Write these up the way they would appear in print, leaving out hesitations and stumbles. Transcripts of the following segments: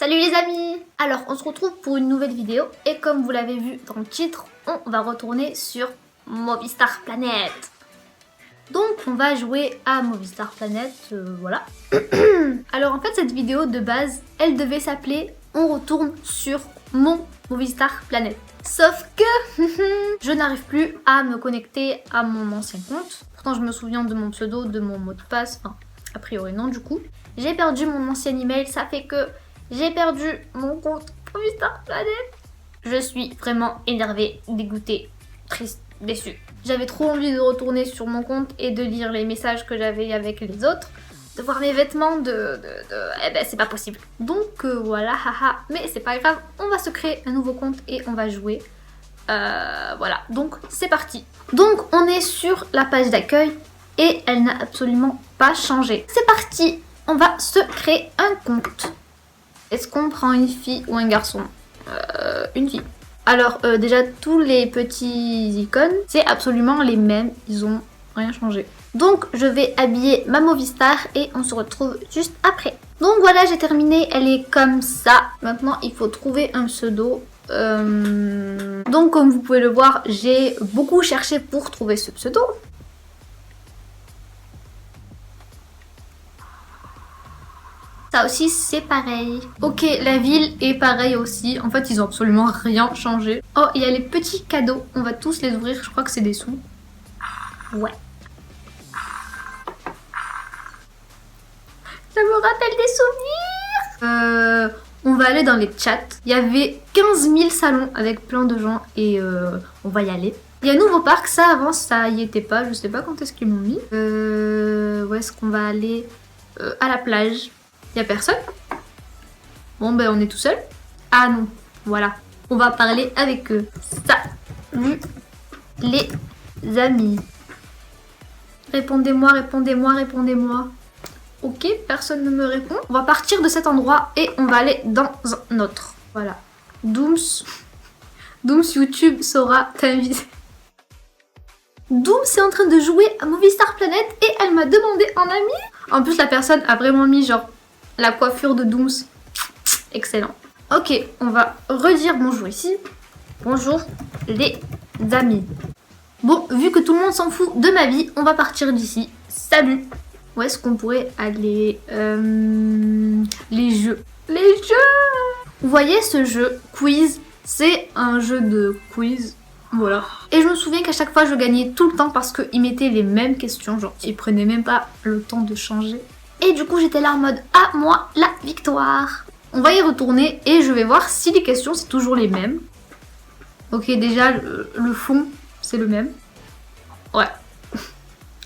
Salut les amis! Alors on se retrouve pour une nouvelle vidéo et comme vous l'avez vu dans le titre, on va retourner sur Movistar Planet. Donc on va jouer à Movistar Planet, voilà. Alors en fait cette vidéo de base, elle devait s'appeler On retourne sur mon Movistar Planet. Sauf que je n'arrive plus à me connecter à mon ancien compte. Pourtant je me souviens de mon pseudo, de mon mot de passe, enfin a priori non du coup. J'ai perdu mon ancien email, ça fait que j'ai perdu mon compte Movistar Planet. Je suis vraiment énervée, dégoûtée, triste, déçue. J'avais trop envie de retourner sur mon compte et de lire les messages que j'avais avec les autres. De voir mes vêtements, Eh ben c'est pas possible. Donc voilà, haha. Mais c'est pas grave, on va se créer un nouveau compte et on va jouer. Voilà, donc c'est parti. Donc on est sur la page d'accueil et elle n'a absolument pas changé. C'est parti, on va se créer un compte. Est-ce qu'on prend une fille ou un garçon? Une fille. Alors déjà tous les petits icônes, c'est absolument les mêmes, ils ont rien changé. Donc je vais habiller ma Movistar et on se retrouve juste après. Donc voilà, j'ai terminé, elle est comme ça. Maintenant il faut trouver un pseudo. Donc comme vous pouvez le voir, j'ai beaucoup cherché pour trouver ce pseudo. Ça aussi c'est pareil. Ok, la ville est pareille aussi. En fait ils ont absolument rien changé. Oh, il y a les petits cadeaux. On va tous les ouvrir, je crois que c'est des sous. Ouais. Ça me rappelle des souvenirs. On va aller dans les chats. Il y avait 15 000 salons avec plein de gens et on va y aller. Il y a un nouveau parc, ça avant ça y était pas. Je sais pas quand est-ce qu'ils m'ont mis. Où est-ce qu'on va aller? À la plage. Il y a personne? Bon ben on est tout seul. Ah non, voilà. On va parler avec eux. Salut les amis. Répondez-moi, répondez-moi, répondez-moi. Ok, personne ne me répond. On va partir de cet endroit et on va aller dans un autre. Voilà. Dooms YouTube saura t'inviter. Dooms est en train de jouer à Movistar Planet et elle m'a demandé en ami. En plus la personne a vraiment mis genre la coiffure de Dooms. Excellent. Ok, on va redire bonjour ici. Bonjour les amis. Bon, vu que tout le monde s'en fout de ma vie, on va partir d'ici. Salut. Où est-ce qu'on pourrait aller? Les jeux. Les jeux! Vous voyez ce jeu quiz? C'est un jeu de quiz. Voilà. Et je me souviens qu'à chaque fois je gagnais tout le temps parce qu'ils mettaient les mêmes questions. Genre, ils prenaient même pas le temps de changer. Et du coup, j'étais là en mode « Ah, moi, la victoire !» On va y retourner et je vais voir si les questions, c'est toujours les mêmes. Ok, déjà, le fond, c'est le même. Ouais.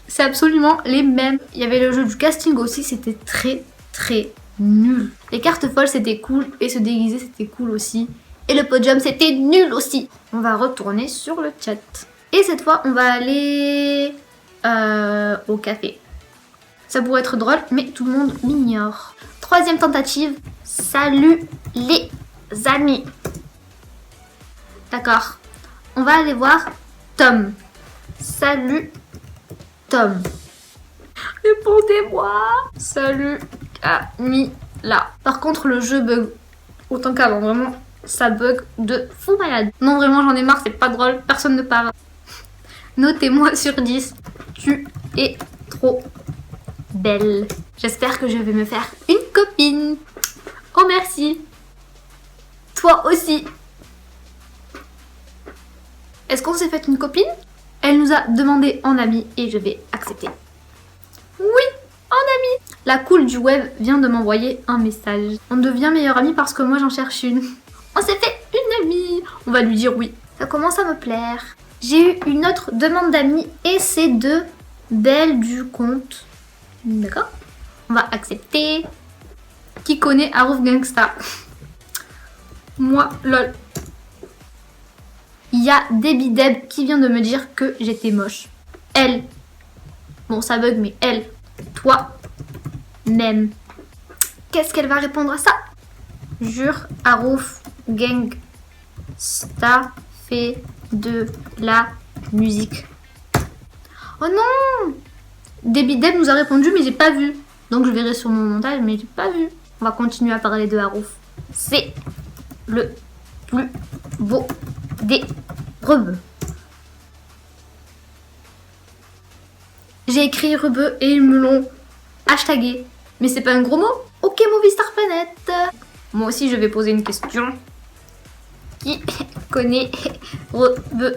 C'est absolument les mêmes. Il y avait le jeu du casting aussi, c'était très, très nul. Les cartes folles, c'était cool et se déguiser, c'était cool aussi. Et le podium, c'était nul aussi. On va retourner sur le chat. Et cette fois, on va aller au café. Ça pourrait être drôle, mais tout le monde m'ignore. Troisième tentative. Salut les amis. D'accord. On va aller voir Tom. Salut Tom. Répondez-moi. Salut Camilla. Par contre, le jeu bug autant qu'avant. Vraiment, ça bug de fou malade. Non, vraiment, j'en ai marre. C'est pas drôle. Personne ne parle. Notez-moi sur 10. Tu es trop belle. J'espère que je vais me faire une copine. Oh merci. Toi aussi. Est-ce qu'on s'est fait une copine? Elle nous a demandé en ami et je vais accepter. Oui, en ami. La cool du web vient de m'envoyer un message. On devient meilleure amie parce que moi j'en cherche une. On s'est fait une amie. On va lui dire oui. Ça commence à me plaire. J'ai eu une autre demande d'amis et c'est de Belle du compte. D'accord. On va accepter. Qui connaît Harouf Gangsta? Moi, lol. Il y a Debbie Deb qui vient de me dire que j'étais moche. Elle. Bon, ça bug, mais elle. Toi. Même. Qu'est-ce qu'elle va répondre à ça? Jure, Harouf Gangsta fait de la musique. Oh non! Debbie Deb nous a répondu, mais j'ai pas vu. Donc je verrai sur mon montage, mais j'ai pas vu. On va continuer à parler de Harouf. c'est le plus beau des rebeux. J'ai écrit rebeu et ils me l'ont hashtagué. Mais c'est pas un gros mot? Ok, Movistar Planet. Moi aussi, je vais poser une question. Qui connaît rebeu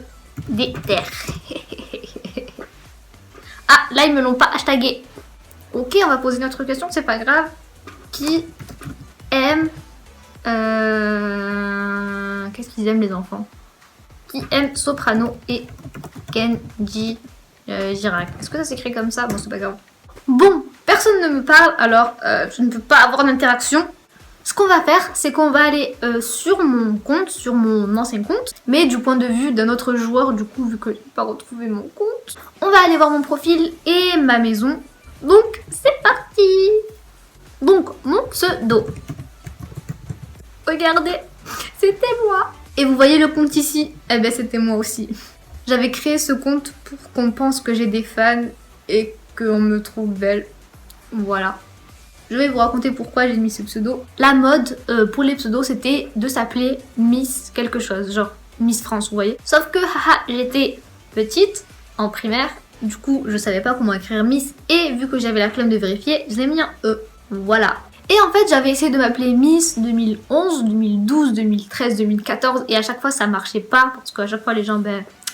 des terres? Ah, là, ils me l'ont pas hashtagué. Ok, on va poser une autre question, c'est pas grave. Qui aime... Qu'est-ce qu'ils aiment, les enfants? Qui aime Soprano et Kenji Girac? Est-ce que ça s'écrit comme ça? Bon, c'est pas grave. Bon, personne ne me parle, alors je ne peux pas avoir d'interaction. Ce qu'on va faire, c'est qu'on va aller sur mon compte, sur mon ancien compte, mais du point de vue d'un autre joueur, du coup, vu que je n'ai pas retrouvé mon compte. On va aller voir mon profil et ma maison. Donc, c'est parti! Donc, mon pseudo. Regardez, c'était moi. Et vous voyez le compte ici? Eh ben, c'était moi aussi. J'avais créé ce compte pour qu'on pense que j'ai des fans et qu'on me trouve belle. Voilà. Je vais vous raconter pourquoi j'ai mis ce pseudo. La mode pour les pseudos, c'était de s'appeler Miss quelque chose, genre Miss France, vous voyez. Sauf que j'étais petite, en primaire, du coup je savais pas comment écrire Miss, et vu que j'avais la flemme de vérifier, je l'ai mis un E, voilà. Et en fait j'avais essayé de m'appeler Miss 2011, 2012, 2013, 2014, et à chaque fois ça marchait pas, parce qu'à chaque fois les gens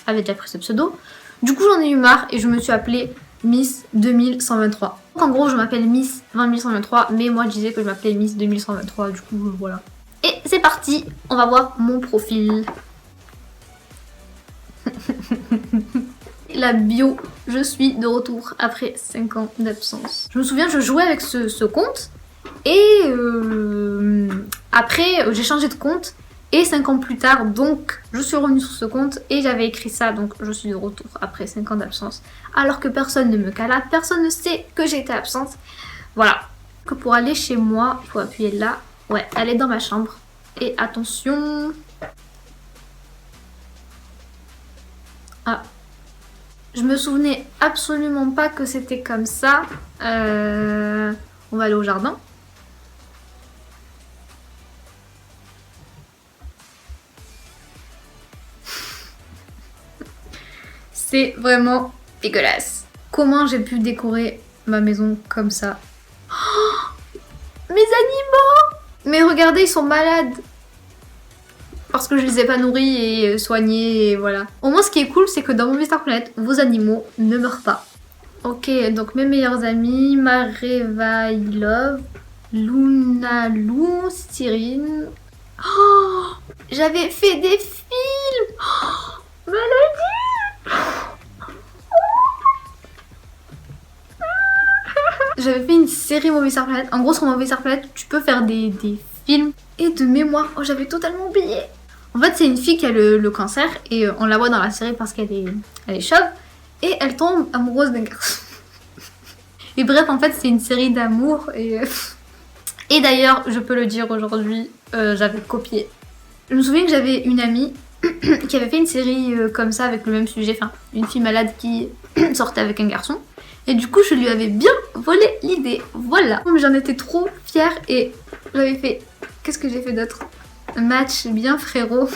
avaient déjà pris ce pseudo. Du coup j'en ai eu marre et je me suis appelée Miss 2123. Donc en gros je m'appelle Miss 20123, mais moi je disais que je m'appelais Miss 2123, du coup voilà. Et c'est parti, on va voir mon profil. La bio, je suis de retour après 5 ans d'absence. Je me souviens, je jouais avec ce compte et après j'ai changé de compte. Et 5 ans plus tard, donc, je suis revenue sur ce compte et j'avais écrit ça, donc je suis de retour après 5 ans d'absence. Alors que personne ne me cala, personne ne sait que j'étais absente. Voilà. Que pour aller chez moi, il faut appuyer là. Ouais, aller dans ma chambre. Et attention. Ah. Je me souvenais absolument pas que c'était comme ça. On va aller au jardin. C'est vraiment dégueulasse. Comment j'ai pu décorer ma maison comme ça? Oh, mes animaux! Mais regardez, ils sont malades. Parce que je les ai pas nourris et soignés et voilà. Au moins ce qui est cool, c'est que dans Movistar Planet, vos animaux ne meurent pas. Ok, donc mes meilleurs amis, Mareva Love, Luna Lou, Cyrine. Oh, j'avais fait des films! Oh, maladie! J'avais fait une série Movistar Planet. En gros, sur Movistar Planet, tu peux faire des films. Et de mémoire, oh, j'avais totalement oublié. En fait, c'est une fille qui a le cancer et on la voit dans la série parce qu'elle est chauve. Et elle tombe amoureuse d'un garçon. Et bref, en fait, c'est une série d'amour. Et d'ailleurs, je peux le dire aujourd'hui, j'avais copié. Je me souviens que j'avais une amie qui avait fait une série comme ça avec le même sujet. Enfin, une fille malade qui sortait avec un garçon. Et du coup, je lui avais bien volé l'idée. Voilà. J'en étais trop fière et j'avais fait... Qu'est-ce que j'ai fait d'autre? Un match bien frérot.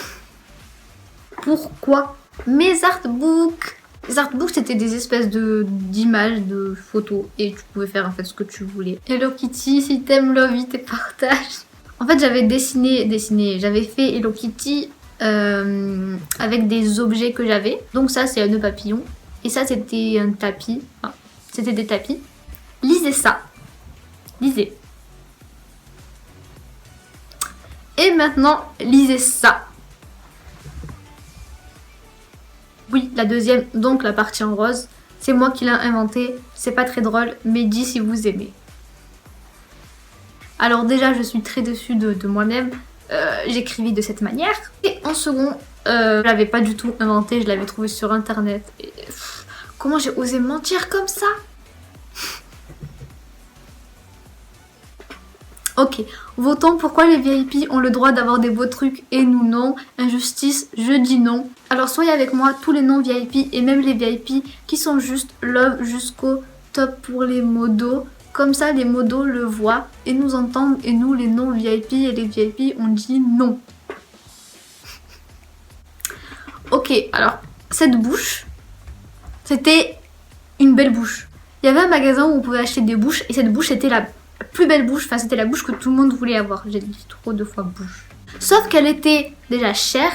Pourquoi? Mes artbooks. Les artbooks, c'était des espèces d'images, de photos. Et tu pouvais faire en fait ce que tu voulais. Hello Kitty, si t'aimes Love It et partage. En fait, j'avais j'avais fait Hello Kitty avec des objets que j'avais. Donc ça, c'est un nœud papillon. Et ça, c'était un tapis. Enfin, c'était des tapis. Lisez ça. Lisez. Et maintenant, lisez ça. Oui, la deuxième, donc la partie en rose. C'est moi qui l'ai inventé. C'est pas très drôle, mais dis si vous aimez. Alors déjà, je suis très déçue de moi-même. J'écrivais de cette manière. Et en second, je l'avais pas du tout inventé. Je l'avais trouvé sur internet. Et, comment j'ai osé mentir comme ça? Ok, votons pourquoi les VIP ont le droit d'avoir des beaux trucs et nous non. Injustice, je dis non. Alors soyez avec moi, tous les non VIP et même les VIP qui sont juste love jusqu'au top pour les modos. Comme ça, les modos le voient et nous entendent, et nous, les non-VIP et les VIP, on dit non. Ok, alors, cette bouche, c'était une belle bouche. Il y avait un magasin où on pouvait acheter des bouches, et cette bouche, c'était la plus belle bouche, enfin, c'était la bouche que tout le monde voulait avoir. J'ai dit trop de fois bouche. Sauf qu'elle était déjà chère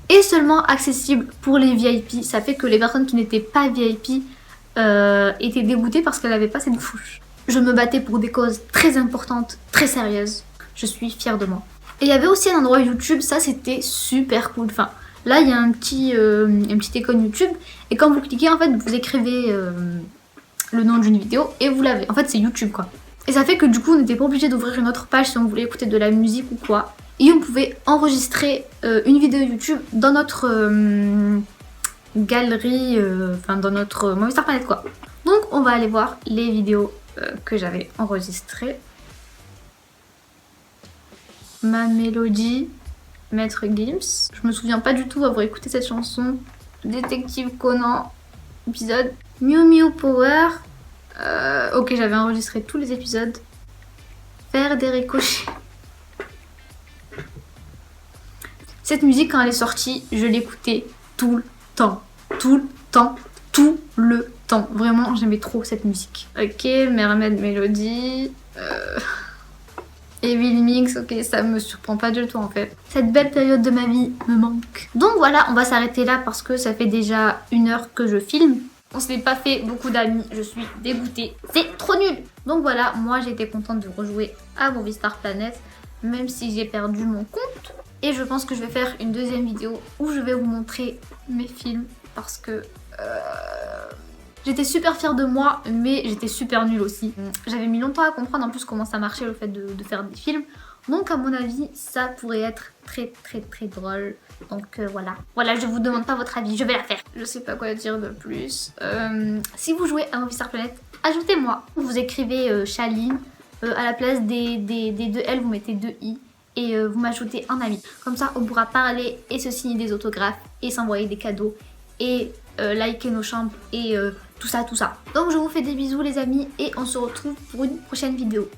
et seulement accessible pour les VIP. Ça fait que les personnes qui n'étaient pas VIP étaient dégoûtées parce qu'elle n'avait pas cette bouche. Je me battais pour des causes très importantes, très sérieuses. Je suis fière de moi. Et il y avait aussi un endroit YouTube, ça c'était super cool. Enfin, là il y a un petit icône YouTube et quand vous cliquez en fait vous écrivez le nom d'une vidéo et vous l'avez. En fait c'est YouTube quoi. Et ça fait que du coup on n'était pas obligé d'ouvrir une autre page si on voulait écouter de la musique ou quoi. Et on pouvait enregistrer une vidéo YouTube dans notre galerie, enfin dans notre Movistar Planet quoi. Donc on va aller voir les vidéos que j'avais enregistrées. Ma mélodie, Maître Gims. Je me souviens pas du tout avoir écouté cette chanson. Détective Conan, épisode. Mew Mew Power. Ok, j'avais enregistré tous les épisodes. Faire des ricochets. Cette musique, quand elle est sortie, je l'écoutais tout le temps. Tout le temps. Tout le temps. Vraiment, j'aimais trop cette musique. Ok, Mermaid Melody. Evil Mix, ok, ça me surprend pas du tout en fait. Cette belle période de ma vie me manque. Donc voilà, on va s'arrêter là parce que ça fait déjà 1 heure que je filme. On s'est pas fait beaucoup d'amis, je suis dégoûtée. C'est trop nul. Donc voilà, moi j'ai été contente de rejouer à Movistar Planet, même si j'ai perdu mon compte. Et je pense que je vais faire une deuxième vidéo où je vais vous montrer mes films parce que... J'étais super fière de moi, mais j'étais super nulle aussi. J'avais mis longtemps à comprendre en plus comment ça marchait le fait de faire des films. Donc à mon avis, ça pourrait être très drôle. Donc voilà. Voilà, je vous demande pas votre avis, je vais la faire. Je sais pas quoi dire de plus. Si vous jouez à Movistar Planet, ajoutez-moi. Vous écrivez Chaline. À la place des 2 L, vous mettez 2 I. Et vous m'ajoutez en ami. Comme ça, on pourra parler et se signer des autographes et s'envoyer des cadeaux. Et liker nos chambres et tout ça. Donc je vous fais des bisous les amis et on se retrouve pour une prochaine vidéo.